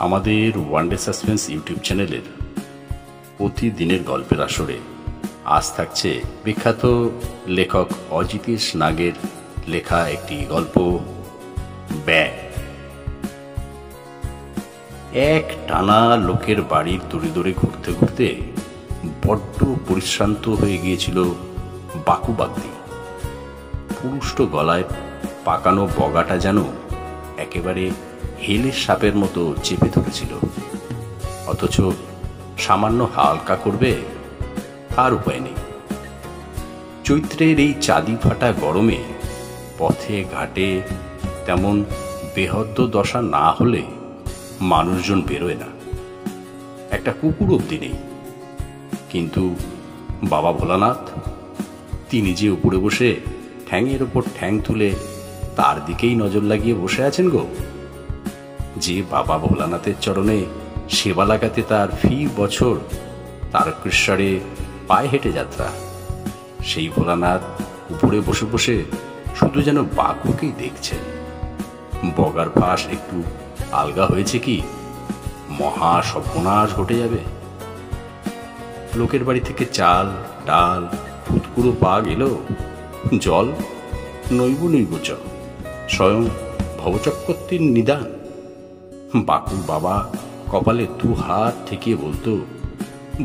আমাদের one day suspense YouTube চ্যানেলের প্রতিদিনের গল্পের আসরে আজ থাকছে বিখ্যাত লেখক অজিতেশ নাগের লেখা একটি গল্প, ব্যাগ। এক টানা লোকের বাড়ির দূরে দূরে ঘুরতে ঘুরতে বড্ড পরিশ্রান্ত হয়ে গিয়েছিল বাকু বাগদি। পুরুষ্ট গলায় পাকানো বগাটা যেন একেবারে হেলের সাপের মতো চেপে ধরেছিল, অথচ সামান্য হালকা করবে আর উপায় নেই। চৈত্রের এই চাঁদি ফাটা গরমে পথে ঘাটে তেমন বেহদ্দ দশা না হলে মানুষজন বেরোয় না, একটা কুকুর অব্দি নেই। কিন্তু বাবা ভোলানাথ, তিনি যে উপরে বসে ঠ্যাংয়ের ওপর ঠ্যাং তুলে তার দিকেই নজর লাগিয়ে বসে আছেন গো। যে বাবা ভোলানাথের চরণে সেবা লাগাতে তার ফি বছর তারকেশ্বরে পায়ে হেঁটে যাত্রা, সেই ভোলানাথ উপরে বসে বসে শুধু যেন বাকুকেই দেখছেন। বগার পাশ একটু আলগা হয়েছে কি মহা সর্বনাশ ঘটে যাবে। লোকের বাড়ি থেকে চাল ডাল ফুটকুড়ো পাক এলো, জল নৈব চ স্বয়ং ভবচক্রবর্তীর নিদান। বাকুর বাবা কপালে দু হাত ঠেকিয়ে বলতো,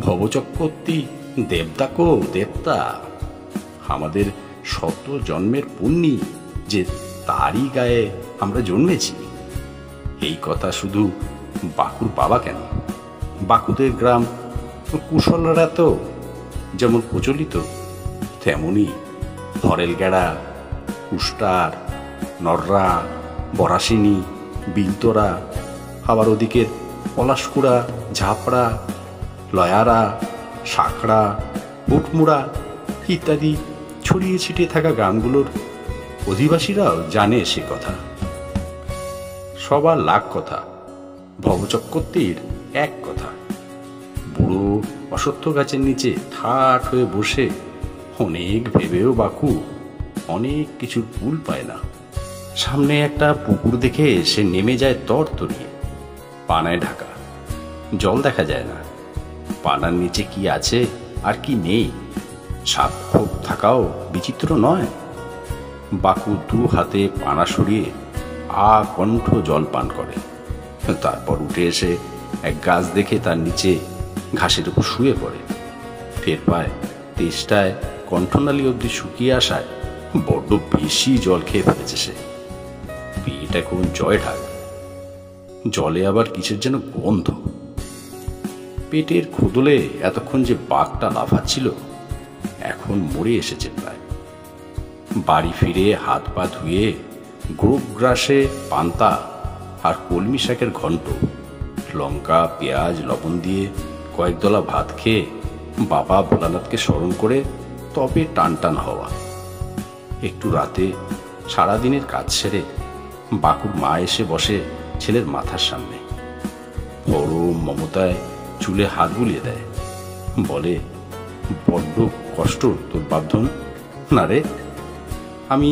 ভবচক্রবর্তী দেবতা কো দেবতা, আমাদের শত জন্মের পুণ্যি যে তারই গায়ে আমরা জন্মেছি। এই কথা শুধু বাকুর বাবা কেন, বাকুদের গ্রাম কুশলরা তো যেমন প্রচলিত, তেমনি হরেলগেড়া, কুষ্টার, নররা, বরাসিনী, বিলতরা, আবার ওদিকের পলাশকুড়া, ঝাপড়া, লয়ারা, সাঁকড়া, বুটমুড়া ইত্যাদি ছড়িয়ে ছিটিয়ে থাকা গ্রামগুলোর অধিবাসীরাও জানে সে কথা। সবার লাখ কথা, ভবচক্রবর্তীর এক কথা। বুড়ো অশ্বত্থ গাছের নিচে ঠাট হয়ে বসে অনেক ভেবেও বাকু অনেক কিছুর কুল পায় না। সামনে একটা পুকুর দেখে সে নেমে যায় তরতরিয়ে। পানায় ঢাকা, জল দেখা যায় না। পানার নিচে কি আছে আর কি নেই সাপ খোপ থাকাও বিচিত্র নয়। বাকু দু হাতে পানা সরিয়ে কণ্ঠ জল পান করে, তারপর উঠে এসে এক গাছ দেখে তার নিচে ঘাসের উপর শুয়ে পড়ে। টের পায় তেষ্টায় কণ্ঠনালী অবধি শুকিয়ে আসায় বড্ড বেশি জল খেয়ে ফেলেছে সে। পেট এখন জয় ঢাক, জলে আবার কিসের যেন গন্ধ। পেটের খুদলে এতক্ষণ যে বাঘটা লাফাচ্ছিল এখন মরে এসেছে প্রায়। বাড়ি ফিরে হাত পা ধুয়ে গোপ গ্রাসে পান্তা আর কলমি শাকের ঘন্ট, লঙ্কা পেঁয়াজ লবণ দিয়ে কয়েক দলা ভাত খেয়ে বাবা ভোলানাথকে স্মরণ করে তবে টান টান হওয়া। একটু রাতে সারাদিনের কাজ সেরে বাকুর মা এসে বসে ছেলের মাথার সামনে, বড় মমতায় চুলে হাত বুলিয়ে দেয়, বলে, বড্ড কষ্ট তোর বাপধন না রে। আমি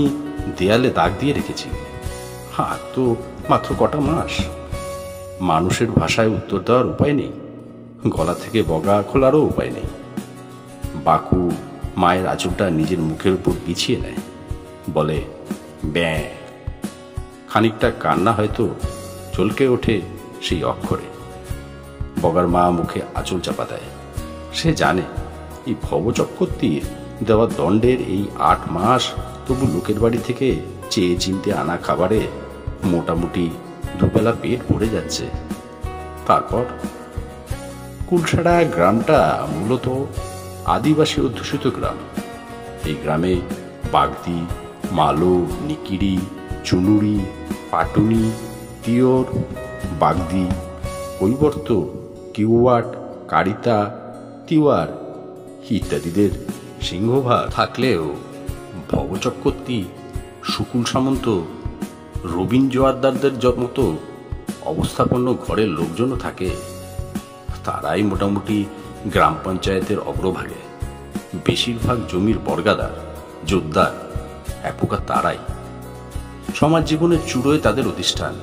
দেয়ালে দাগ দিয়ে রেখেছি, আর তো মাত্র কটা মাস। মানুষের ভাষায় উত্তর দেওয়ার উপায় নেই, গলা থেকে বগা খোলারও উপায় নেই। বাকু মায়ের আঁচলটা নিজের মুখের উপর বিছিয়ে নেয়, বলে, ব্যাঁ। খানিকটা কান্না হয়তো চলকে ওঠে সেই অক্ষরে। বগার মা মুখে আঁচল চাপা দেয়। সে জানে এই ভবচক্রবর্তীর দেওয়া দণ্ডের এই 8 মাস তবু লোকের বাড়ি থেকে চেয়ে চিনতে আনা খাবারে মোটামুটি দুবেলা পেট ভরে যাচ্ছে। তারপর কুলসাড়া গ্রামটা মূলত আদিবাসী অধ্যুষিত গ্রাম। এই গ্রামে বাগদি, মালো, নিকিড়ি, চুনুরি, পাটুনি, তিয়র, বাগদি, কৈবর্ত, কিউয়াট, কারিতা, তিওয়ার ইত্যাদিদের সিংহভাগ থাকলেও ভবচক্রবর্তী, শুকুল সামন্ত, রবীন জোয়ারদারদের মতো অবস্থাপন্ন ঘরের লোকজনও থাকে। তারাই মোটামুটি গ্রাম পঞ্চায়েতের অগ্রভাগে। বেশিরভাগ জমির বর্গাদার, জোরদার এক প্রকার তারাই। সমাজ জীবনের চূড়োয় তাদের অধিষ্ঠান।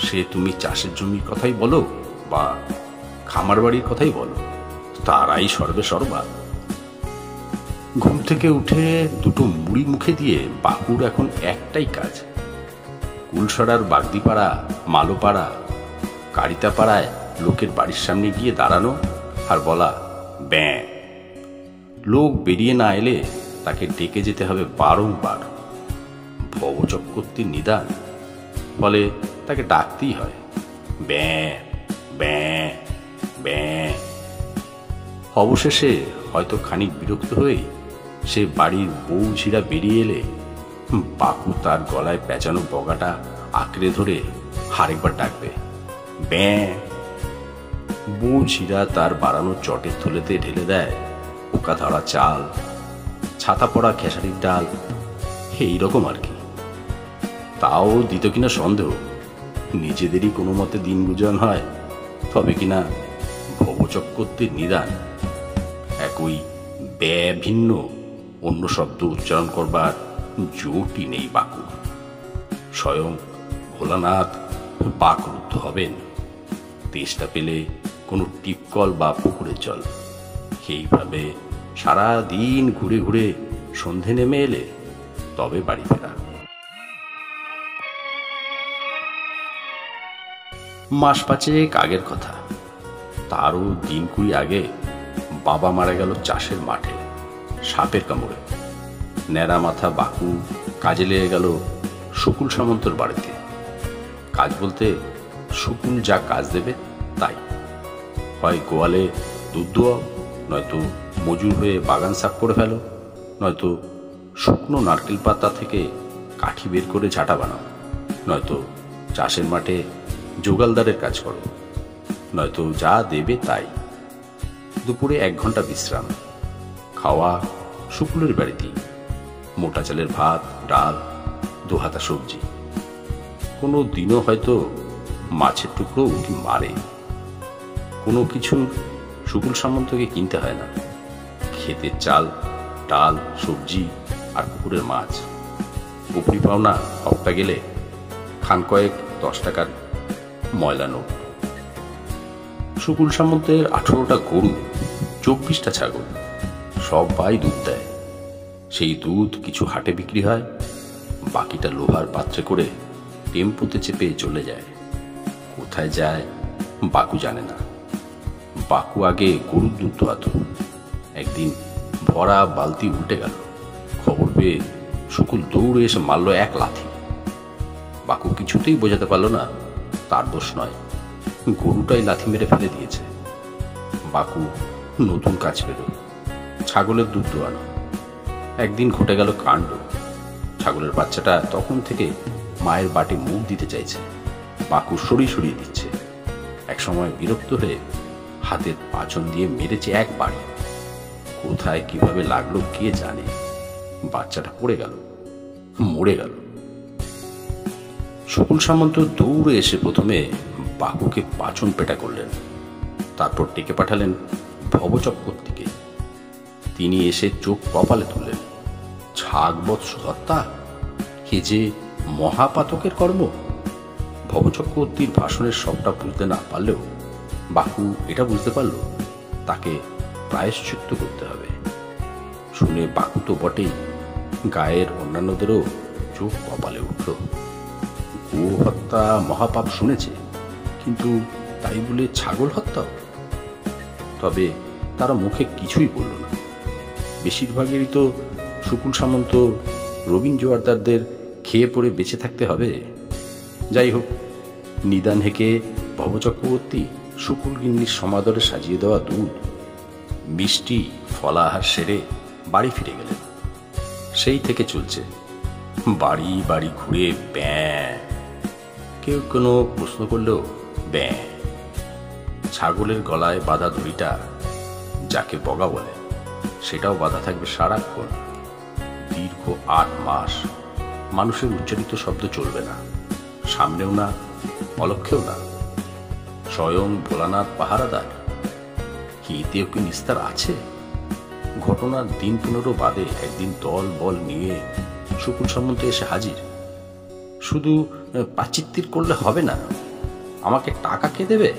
সে তুমি চাষের জমির কথাই বলো বা খামার বাড়ির কথাই বলো, তারাই সর্বে সর্বা। ঘুম থেকে উঠে দুটো মুড়ি মুখে দিয়ে বাকুর এখন একটাই কাজ, কুলসরার বাগদিপাড়া, মালোপাড়া, কারিতাপাড়ায় লোকের বাড়ির সামনে গিয়ে দাঁড়ানো আর বলা ব্যাঁ। লোক বেরিয়ে না এলে তাকে ডেকে যেতে হবে বারংবার। ভবচক্রবর্তীর নিদান, ফলে তাকে ডাকতেই হয় ব্যাঁ ব্যাঁ ব্যাঁ। অবশেষে হয়তো খানিক বিরক্ত হয়ে সে বাড়ির বউ ঝিরা বেরিয়ে এলে বাকু তার গলায় পেঁচানো বগাটা আঁকড়ে ধরে আরেকবার ডাকবে ব্যাঁ। বউ ঝিরা তার বাড়ানো চটের থলেতে ঢেলে দেয় পোকা ধরা চাল, ছাতা পড়া খেসারির ডাল, এইরকম আর কি। তাও দিত কিনা সন্দেহ, নিজেদেরই কোনো মতে দিন গুজন হয়, তবে কিনা ভবচক্রবর্তীর নিদান। একই ব্যয় ভিন্ন অন্য শব্দ উচ্চারণ করবার জোটই নেই বাকুর। স্বয়ং ভোলানাথ বাকরুদ্ধ হবেন তেষ্টা পেলে কোনো টিপকল বা পুকুরের জল। এইভাবে সারা দিন ঘুরে ঘুরে সন্ধে নেমে এলে তবে বাড়ি ফেরা। মাস পাঁচেক আগের কথা, তারও দিন 20 আগে বাবা মারা গেল চাষের মাঠে সাপের কামড়ে। ন্যাড়া মাথা বাকু কাজে লেগে গেল শুকুল সামন্তর বাড়িতে। কাজ বলতে শুকুল যা কাজ দেবে তাই, হয় গোয়ালে দুধ দোয়াও, নয়তো মজুর হয়ে বাগান সাফ করে ফেলো, নয়তো শুকনো নারকেল পাতা থেকে কাঠি বের করে ঝাঁটা বানাও, নয়তো চাষের মাঠে জোগালদারের কাজ করো, নয়তো যা দেবে তাই। দুপুরে 1 ঘন্টা বিশ্রাম, খাওয়া শুকুলের বাড়িতেই। মোটা চালের ভাত, ডাল, 2 হাতা সবজি। কোনো দিনও হয়তো মাছের টুকরো উঠি মারে। কোনো কিছু শুকুল সামন্তকে কিনতে হয় না। ক্ষেতের চাল, ডাল, সবজি আর পুকুরের মাছ। উপরি পাওনা হপ্তা গেলে খান কয়েক 10 টাকার ময়লা নোট। শুকুল সামন্তের 18টা গরু, 24টা ছাগল, সবাই দুধ দেয়। সেই দুধ কিছু হাটে বিক্রি হয়, বাকিটা লোহার পাত্রে করে টেম্পোতে চেপে চলে যায়। কোথায় যায় বাকু জানে না। বাকু আগে গরুর দুধ দোয়াতো। একদিন ভরা বালতি উল্টে গেল। খবর পেয়ে শুকুল দৌড়ে এসে মারল 1 লাথি। বাকু কিছুতেই বোঝাতে পারল না তার দোষ নয়, গরুটাই লাথি মেরে ফেলে দিয়েছে। বাকু নতুন কাজ পেল, ছাগলের দুধ দোয়ানো। একদিন ঘটে গেল কাণ্ড। ছাগলের বাচ্চাটা তখন থেকে মায়ের বাটে মুখ দিতে চাইছে, বাকু সরিয়ে দিচ্ছে। একসময় বিরক্ত হয়ে হাতের পাঁচন দিয়ে মেরেছে 1 বাড়ি। কোথায় কিভাবে লাগলো কে জানে। বাচ্চাটা পড়ে গেল, মরে গেল। শুকুল সামন্ত দৌড়ে এসে প্রথমে বাকুকে পাচন পেটা করলেন, তারপর ডেকে পাঠালেন ভবচক্রবর্তীকে। তিনি এসে চোখ কপালে তুললেন। ছাগবৎস হত্যা, হে যে মহাপাতকের কর্ম। ভবচক্রবর্তীর ভাষণের সবটা বুঝতে না পারলেও বাকু এটা বুঝতে পারল তাকে প্রায়শ্চিত্ত করতে হবে। শুনে বাকু তো বটেই, গায়ের অন্যান্যদেরও চোখ কপালে উঠল। গো হত্যা মহাপাপ শুনেছে, কিন্তু তাই বলে ছাগল হত্যাও? তবে তারা মুখে কিছুই বলল না। বেশিরভাগেরই তো শুকুল সামন্ত, রবীন জোয়ারদারদের খেয়ে পড়ে বেঁচে থাকতে হবে। যাই হোক, নিদান হেঁকে ভবচক্রবর্তী শুকুল গিন্নির সমাদরে সাজিয়ে দেওয়া দুধ, মিষ্টি, ফলাহার সেরে বাড়ি ফিরে গেলেন। সেই থেকে চলছে বাড়ি বাড়ি ঘুরে ব্যাঁ। কেউ কোনো প্রশ্ন করলেও ব্যাঁ। ছাগলের গলায় বাঁধা দড়িটা, যাকে বগা বলে, সেটাও বাঁধা থাকবে সারাক্ষণ। দীর্ঘ 8 মাস মানুষের উচ্চারিত শব্দ চলবে না, সামনেও না, অলক্ষেও না। স্বয়ং ভোলানাথ পাহারাদার। কি এতেও কি নিস্তার আছে? ঘটনার দিন 15 বাদে একদিন দল বল নিয়ে শুকুল সামন্ত এসে হাজির। শুধু পাচিত্তির করলে হবে না, আমাকে টাকা কে দেবে?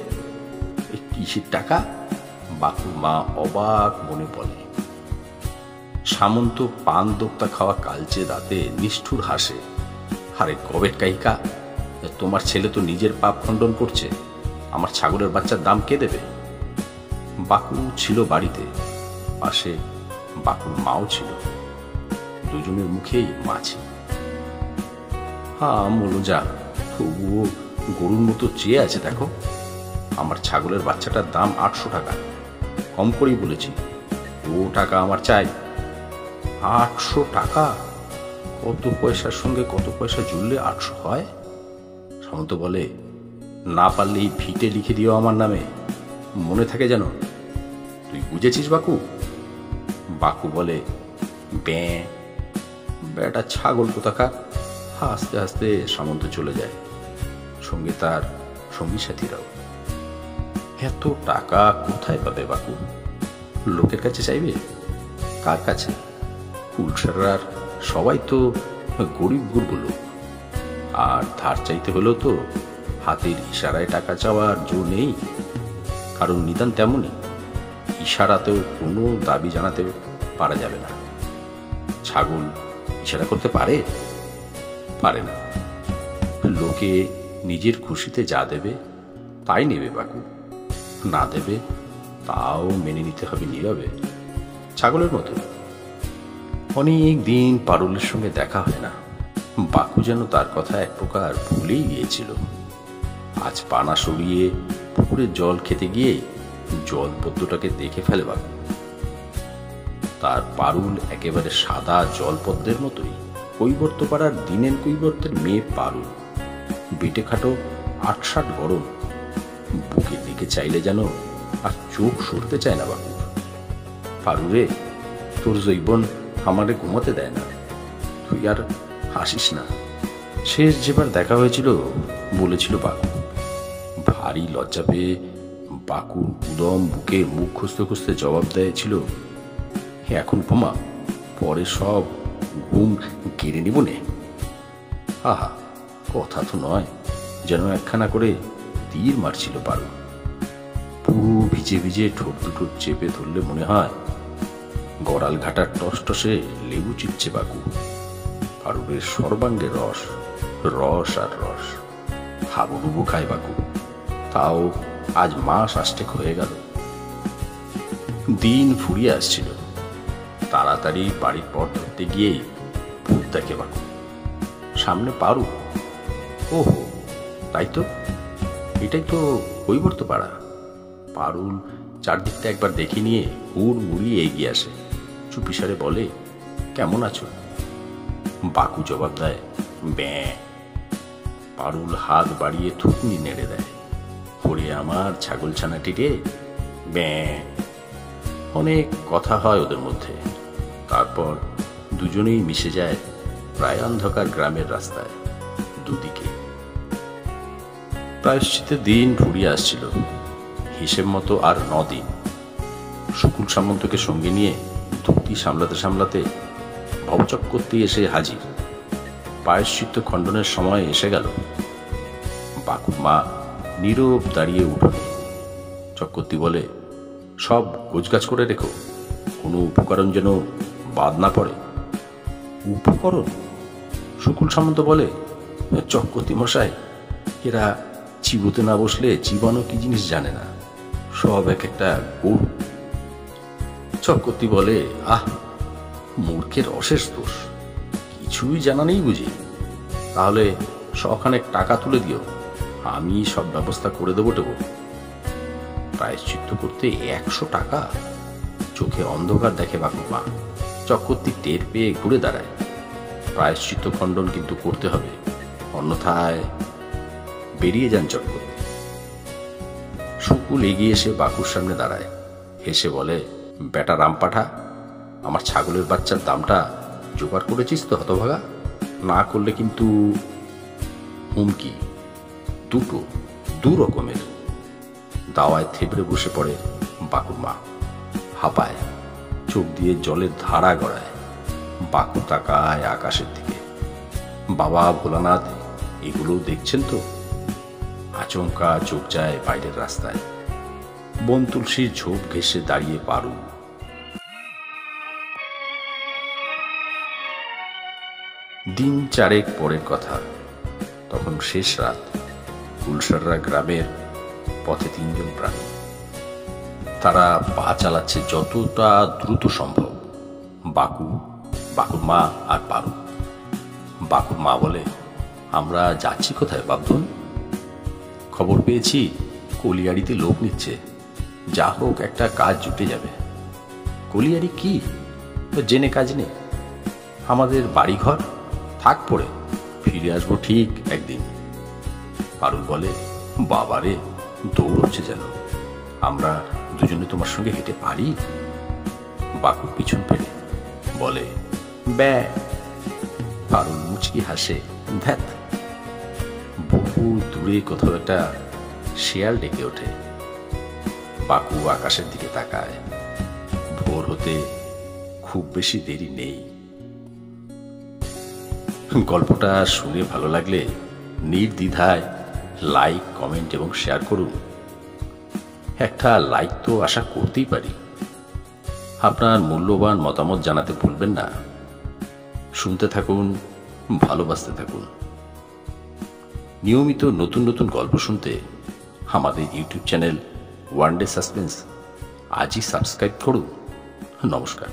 এই কিসের টাকা? বাকুর মা অবাক মনে বলে। সামন্ত পান দোক্তা খাওয়া কালচে দাঁতে নিষ্ঠুর হাসে। আরে গবেট কাহিকা, তোমার ছেলে তো নিজের পাপ খণ্ডন করছে, আমার ছাগলের বাচ্চার দাম কে দেবে? বাকু ছিল বাড়িতে, পাশে বাকুর মাও ছিল, দুজনের মুখেই মাছি। বলো যা, তবুও গরুর মতো চেয়ে আছে দেখো। আমার ছাগলের বাচ্চাটার দাম 800 টাকা, কম করেই বলেছি। ও টাকা আমার চাই। 800 টাকা? কত পয়সার সঙ্গে কত পয়সা জুড়লে 800 হয়? সামন্ত বলে, না পারলে এই ভিটে লিখে দিও আমার নামে, মনে থাকে যেন। তুই বুঝেছিস বাকু? বাকু বলে, বেটা ছাগল কোথাকার। হাসতে হাসতে সামন্ত চলে যায়, সঙ্গে তার সঙ্গী সাথীরাও। এত টাকা কোথায় পাবে বাকু? লোকের কাছে চাইবে? কার কাছে? কুলসারার সবাই তো গরিব গুরগুলো, আর ধার চাইতে হলেও তো হাতের ইশারায় টাকা চাওয়ার জো নেই। কারণ নিদান তেমনই, ইশারাতেও কোনো দাবি জানাতে পারা যাবে না। ছাগল ইশারা করতে পারে? পারে না। লোকে নিজের খুশিতে যা দেবে তাই নেবে বাকু, না দেবে তাও মেনে নিতে হবে নীরবে, ছাগলের মতো। অনেক দিন পারুলের সঙ্গে দেখা হয় না। বাকু যেন তার কথা এক প্রকার ভুলেই গিয়েছিল। আজ পানা সরিয়ে পুকুরের জল খেতে গিয়ে জল পদ্মটাকে দেখে ফেলে বাকু। তার পারুল একেবারে সাদা জলপদ্মের মতোই, কৈবর্তপাড়ার দিনেন কৈবর্তের মেয়ে পারুল। বেটে খাটো, 8-60 গরম, বুকের দিকে চাইলে যেন আর চোখ সরতে চায় না বাকুর। পারুরে, তোর জৈবন আমারে ঘুমাতে দেয় না, তুই আর হাসিস না। শেষ যেবার দেখা হয়েছিল বলেছিল বাকু। ভারী লজ্জা পেয়ে বাকুর উদম বুকে মুখ খুঁজতে খুঁজতে জবাব দিয়েছিল, এখন ঘুমা, পরে সব ঘুম কেড়ে নিব নে। আহা, কথা তো নয়, যেন একখানা করে তীর মারছিল পারু। পুরো ভিজে ভিজে ঠোঁট দুটো চেপে ধরলে মনে হয় গড়াল ঘাটার টসটসে লেবু চিপছে বাকু। পারুরের সর্বাঙ্গে রস, রস আর রস। হাবুডুবু খায় বাকু, তাও আজ মাস আষ্টেক হয়ে গেল। দিন ফুরিয়ে আসছিল। তাড়াতাড়ি বাড়ির পর ধরতে গিয়েই ভূত দেখে বাকু, সামনে পারু। ওহো, তাই তো, এটাই তো কৈবর্ত পাড়া। পারুল চারদিকটা একবার দেখে নিয়ে হুড় মুড়িয়ে এগিয়ে আসে, চুপিসারে বলে, কেমন আছো? বাকু জবাব দেয়, ব্যাঁ। পারুল হাত বাড়িয়ে থুতনি নেড়ে দেয়, ওরে আমার ছাগল ছানাটি রে, ব্যাঁ। অনেক কথা হয় ওদের মধ্যে। তারপর দুজনেই মিশে যায় প্রায় অন্ধকার গ্রামের রাস্তায়, দুদিকে। প্রায়শ্চিত্তের দিন ফুরিয়ে আসছিল। হিসেব মতো আর 9 দিন। শুকুল সামন্তকে সঙ্গে নিয়ে ধুতি সামলাতে সামলাতে ভবচক্রবর্তী এসে হাজির। প্রায়শ্চিত্ত খণ্ডনের সময় এসে গেল। বাকুর মা নীরব দাঁড়িয়ে উঠোনে। চক্রবর্তী বলে, সব গোছগাছ করে রেখো, কোনো উপকরণ যেন বাদ না পড়ে। উপকরণ? শুকুল সামন্ত বলে, চক্রবর্তী মশাই, এরা চিবোতে না বসলে জীবাণু কি জিনিস জানে না, সব এক একটা গরু। চক্রবর্তী বলে, আহ, মূর্খের অশেষ দোষ, কিছুই জানা নেই বুঝি? তাহলে সখানেক টাকা তুলে দিও, আমি সব ব্যবস্থা করে দেবো টেবো। প্রায়শ্চিত্ত করতে 100 টাকা? চোখে অন্ধকার দেখে বাকুর মা। চক্রবর্তী টের পেয়ে ঘুরে দাঁড়ায়। প্রায়শ্চিত্ত খণ্ডন কিন্তু করতে হবে, অন্যথায়। বেরিয়ে যান চক্রবর্তী। শুকুল এগিয়ে এসে বাকুর সামনে দাঁড়ায়, হেসে বলে, বেটা রামপাঠা, আমার ছাগলের বাচ্চার দামটা জোগাড় করেছিস তো হতভাগা? না করলে কিন্তু হুমকি। দু রকমের। দাওয়ায় থেবড়ে বসে পড়ে বাকুর মা, হাঁপায়, চোখ দিয়ে জলের ধারা গড়ায়। বাকু তাকায় আকাশের দিকে। বাবা ভোলানাথ এগুলোও দেখছেন তো? আচমকা চোখ যায় বাইরের রাস্তায়। বন তুলসীর ঝোপ ঘেঁষে দাঁড়িয়ে পারু। দিন চারেক পরের কথা। তখন শেষ রাত। গুলশাররা গ্রামের পথে 3 জন প্রাণী। তারা পা চালাচ্ছে যতটা দ্রুত সম্ভব। বাকু, বাকুর মা আর পারু। বাকুর মা বলে, আমরা যাচ্ছি কোথায় বাবধন? খবর পেয়েছি কলিয়াড়িতে লোক নিচ্ছে, যা হোক একটা কাজ জুটে যাবে। কলিয়াড়ি কি? জেনে কাজ নেই। আমাদের বাড়িঘর থাক পড়ে, ফিরে আসবো ঠিক একদিন। পারুল বলে, বাবারে, দৌড়চ্ছে যেন। আমরা দুজনে তোমার সঙ্গে হেঁটে পারি? বাকু পিছন ফেলে বলে, ব্যা। পারুল মুচকি হাসে, ধ্যাত। বহু দূরে কোথাও একটা শেয়াল ডেকে ওঠে। বাকু আকাশের দিকে তাকায়। ভোর হতে খুব বেশি দেরি নেই। গল্পটা শুনে ভালো লাগলে নির্দ্বিধায় লাইক, কমেন্ট এবং শেয়ার করুন। একটা লাইক তো আশা করতেই পারি। আপনার মূল্যবান মতামত জানাতে ভুলবেন না। শুনতে থাকুন, ভালোবাসতে থাকুন। নিয়মিত নতুন নতুন গল্প শুনতে আমাদের YouTube channel one day suspense আজই সাবস্ক্রাইব করুন। নমস্কার।